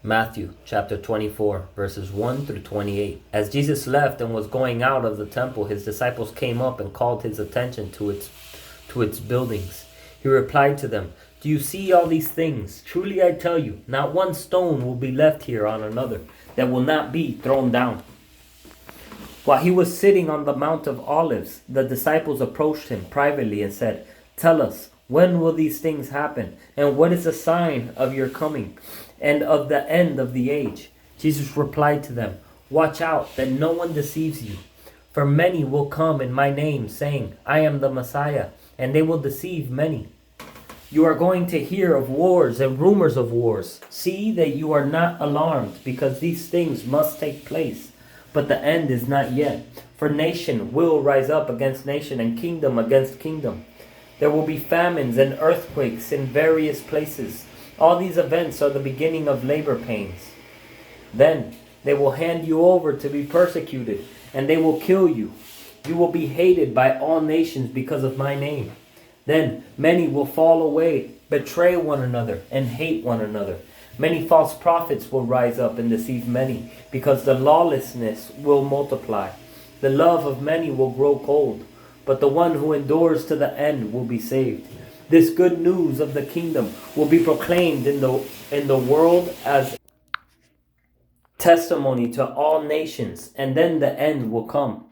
Matthew chapter 24, verses 1 through 28. As Jesus left and was going out of the temple, his disciples came up and called his attention to its buildings. He replied to them, "Do you see all these things? Truly I tell you, not one stone will be left here on another that will not be thrown down." While he was sitting on the Mount of Olives, the disciples approached him privately and said, "Tell us, when will these things happen? And what is the sign of your coming and of the end of the age?" Jesus replied to them, "Watch out that no one deceives you. For many will come in my name, saying, 'I am the Messiah,' and they will deceive many. You are going to hear of wars and rumors of wars. See that you are not alarmed, because these things must take place. But the end is not yet. For nation will rise up against nation, and kingdom against kingdom. There will be famines and earthquakes in various places. All these events are the beginning of labor pains. Then they will hand you over to be persecuted, and they will kill you. You will be hated by all nations because of my name. Then many will fall away, betray one another, and hate one another. Many false prophets will rise up and deceive many, because the lawlessness will multiply. The love of many will grow cold, but the one who endures to the end will be saved. This good news of the kingdom will be proclaimed in the world as testimony to all nations, and then the end will come.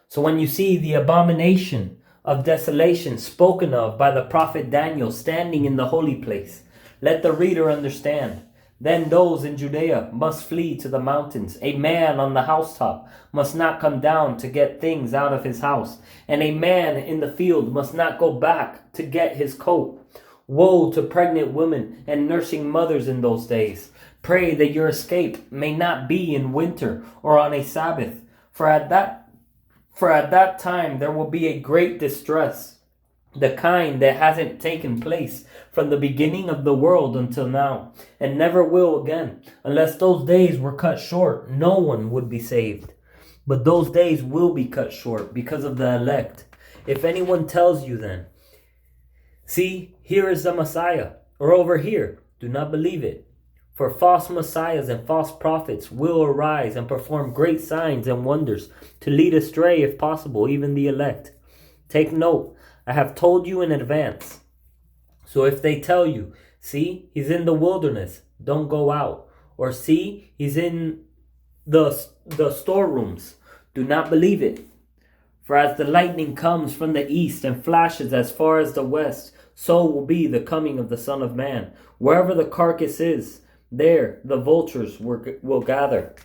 So when you see the abomination of desolation spoken of by the prophet Daniel standing in the holy place, let the reader understand. Then those in Judea must flee to the mountains. A man on the housetop must not come down to get things out of his house, and a man in the field must not go back to get his coat. Woe to pregnant women and nursing mothers in those days. Pray that your escape may not be in winter or on a Sabbath, for at that time there will be a great distress, the kind that hasn't taken place from the beginning of the world until now, and never will again. Unless those days were cut short, no one would be saved. But those days will be cut short because of the elect. If anyone tells you then, 'See, here is the Messiah,' or 'over here,' do not believe it. For false messiahs and false prophets will arise and perform great signs and wonders to lead astray, if possible, even the elect. Take note, I have told you in advance. So if they tell you, 'See, he's in the wilderness,' don't go out. Or 'See, he's in the storerooms,' do not believe it. For as the lightning comes from the east and flashes as far as the west, so will be the coming of the Son of Man. Wherever the carcass is, there the vultures will gather.